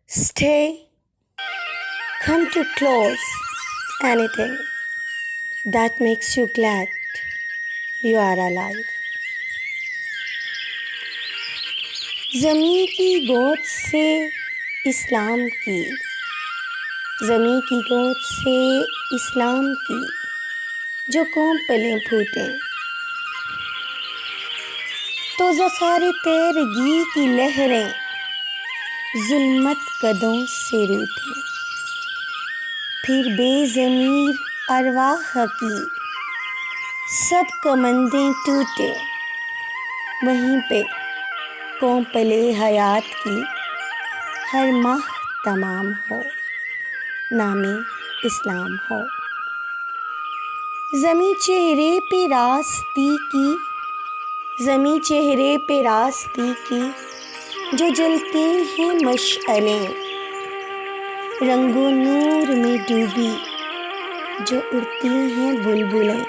Stay, come to close, anything that makes you glad you are alive. زمیں کی گود سے اسلام کی، زمیں کی گود سے اسلام کی جو قوم پلیں پھوٹیں، تو زخارِ تیرگی کی لہریں ظلمت قدوں سے روٹیں، پھر بے ضمیر ارواح کی سب کمندیں ٹوٹیں، وہیں پہ قوم پلے حیات کی ہر ماہ تمام ہو، نام اسلام ہو۔ زمیں چہرے پہ راستی کی، زمیں چہرے پہ راستی کی جو جلتی ہیں مشعلیں، رنگ و نور میں ڈوبی جو اڑتی ہیں بلبلیں،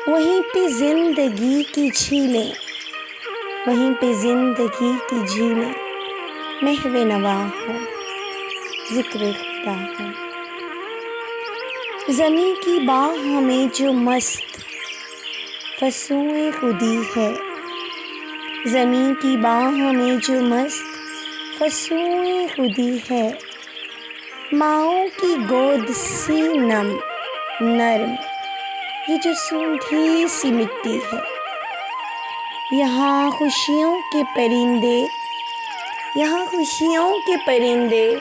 وہیں پہ زندگی کی جھیلیں، وہیں پہ زندگی کی جھیلیں محو نوا ہو، ذکر خدا ہو۔ زمیں کی باہ میں جو مست فسوئے خودی ہے، زمیں کی باہ میں جو مست فسوئے خودی ہے، ماؤں کی گود سی نم نرم یہ جو سوندھی سی مٹی ہے، یہاں خوشیوں کے پرندے، یہاں خوشیوں کے پرندے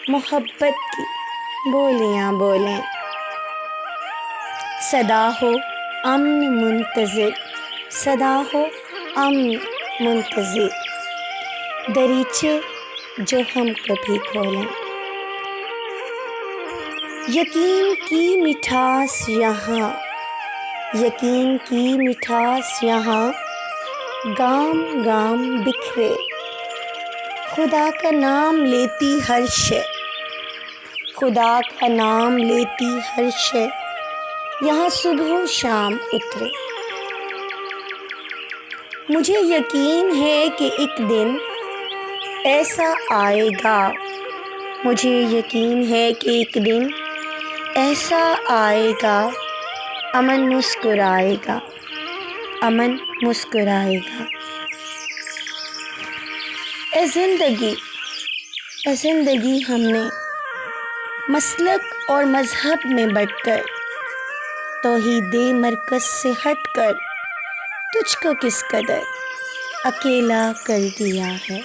محبت کی بولیاں بولیں، صدا ہو امن منتظر، صدا ہو امن منتظر، دریچے جو ہم کبھی کھولیں۔ یقین کی مٹھاس یہاں، یقین کی مٹھاس یہاں گام گام بکھرے، خدا کا نام لیتی ہر شے، خدا کا نام لیتی ہر شے یہاں صبح و شام اترے۔ مجھے یقین ہے کہ ایک دن ایسا آئے گا، مجھے یقین ہے کہ ایک دن ایسا آئے گا، امن مسکرائے گا، امن مسکرائے گا۔ اے زندگی، اے زندگی، ہم نے مسلک اور مذہب میں بٹ کر، توحید مرکز سے ہٹ کر تجھ کو کس قدر اکیلا کر دیا ہے۔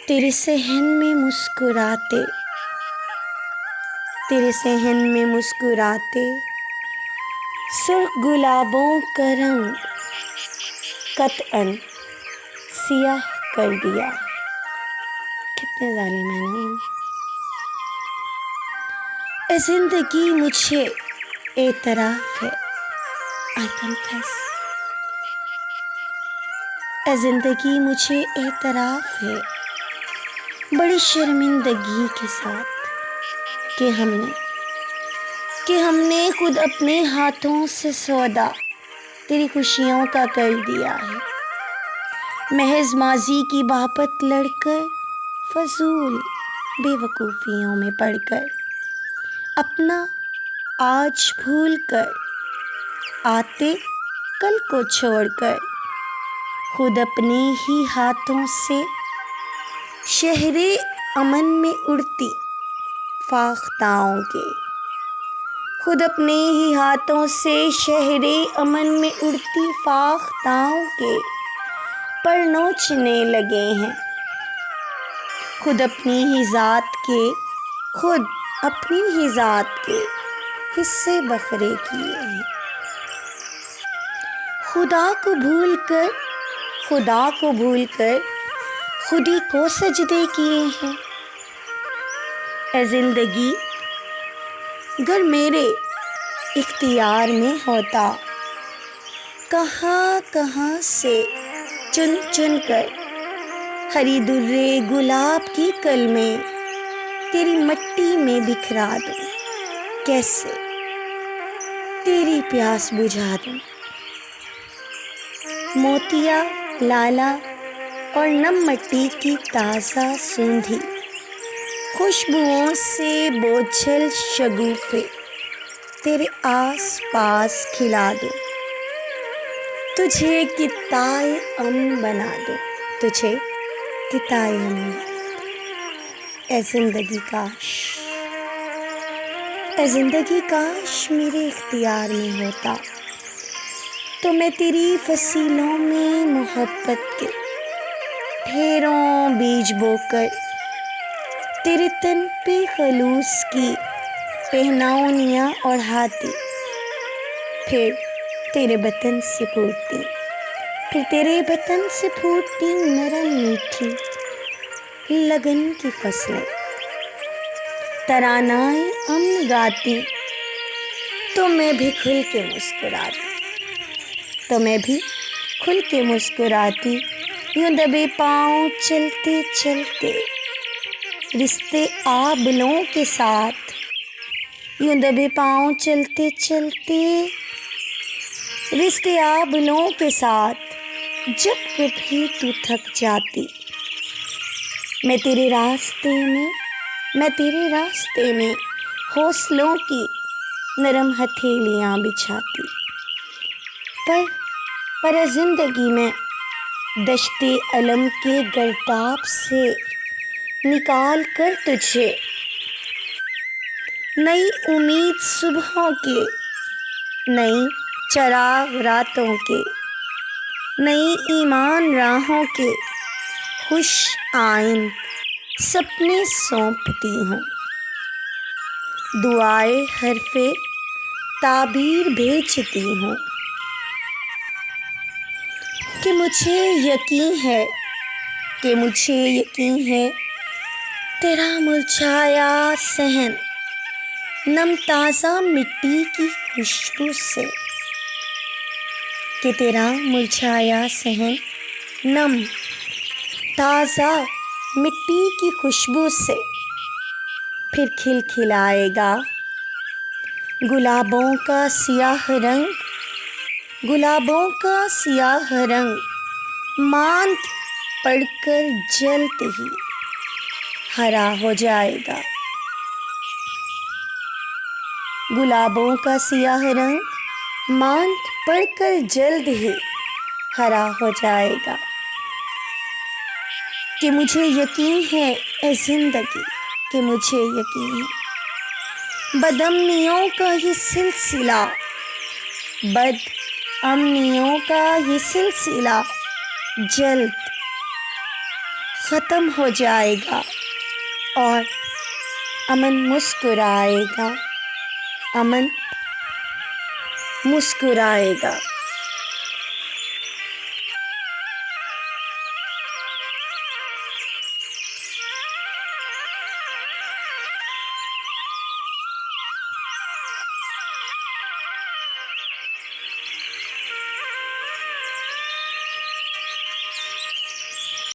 تیرے صحن میں مسکراتے، تیرے صحن میں مسکراتے سرخ گلابوں کا رنگ قطعاً سیاہ کر دیا۔ کتنے ظالم ہیں نا۔ اے زندگی مجھے اعتراف ہے، I confess، اے زندگی مجھے اعتراف ہے بڑی شرمندگی کے ساتھ کہ ہم نے خود اپنے ہاتھوں سے سودا تیری خوشیوں کا کر دیا ہے، محض ماضی کی بابت لڑ کر، فضول بے وقوفیوں میں پڑھ کر، اپنا آج بھول کر، آتے کل کو چھوڑ کر، خود اپنے ہی ہاتھوں سے شہر امن میں اڑتی فاختاؤں کے، خود اپنے ہی ہاتھوں سے شہر امن میں اڑتی فاختاؤں کے پر نوچنے لگے ہیں، خود اپنی ہی ذات کے، خود اپنی ہی ذات کے حصے بکھرے کیے ہیں، خدا کو بھول کر، خدا کو بھول کر خود ہی کو سجدے کیے ہیں۔ اے زندگی گر میرے اختیار میں ہوتا، کہاں کہاں سے چن چن کر ہری درے گلاب کی کلمیں تیری مٹی میں بکھرا دوں، کیسے تیری پیاس بجھا دوں۔ موتیا لالا اور نم مٹی کی تازہ سوندھی خوشبوؤں سے بوجھل شگوفے تیرے آس پاس کھلا دو، تجھے کتائے امن بنا دو، تجھے کتائے امن بنا دو۔ اے زندگی کاش، اے زندگی کاش میرے اختیار میں ہوتا تو میں تیری فصیلوں میں محبت کے ڈھیروں بیج بو کر تیرے تن پہ خلوص کی پہناؤنیاں اڑھاتی، پھر تیرے بطن سے پھوٹتی، پھر تیرے بطن سے پھوٹتی نرم میٹھی لگن کی فصلیں ترانۂ امن گاتی، تو میں بھی کھل کے مسکراتی، تو میں بھی کھل کے مسکراتی، یوں دبے پاؤں چلتے چلتے رشتے آبلوں کے ساتھ، یوں دبے پاؤں چلتے چلتے رشتے آبلوں کے ساتھ، جب کبھی تو تھک جاتی میں تیرے راستے میں حوصلوں کی نرم ہتھیلیاں بچھاتی، پر زندگی میں دشت علم کے گرداب سے نکال کر تجھے نئی امید صبحوں کے، نئی چراغ راتوں کے، نئی ایمان راہوں کے خوش آئند سپنے سونپتی ہوں، دعائے حرف تعبیر بھیجتی ہوں کہ مجھے یقین ہے تیرا مرجھایا صحن نم تازہ مٹی کی خوشبو سے، کہ تیرا مرجھایا صحن نم تازہ مٹی کی خوشبو سے پھر کھل کھلائے گا گلابوں کا سیاہ رنگ ماند پڑ کر جلد ہی ہرا ہو جائے گا، گلابوں کا سیاہ رنگ ماند پڑ کر جلد ہی ہرا ہو جائے گا، کہ مجھے یقین ہے اے زندگی، کہ مجھے یقین ہے بدامنیوں کا یہ سلسلہ جلد ختم ہو جائے گا اور امن مسکرائے گا،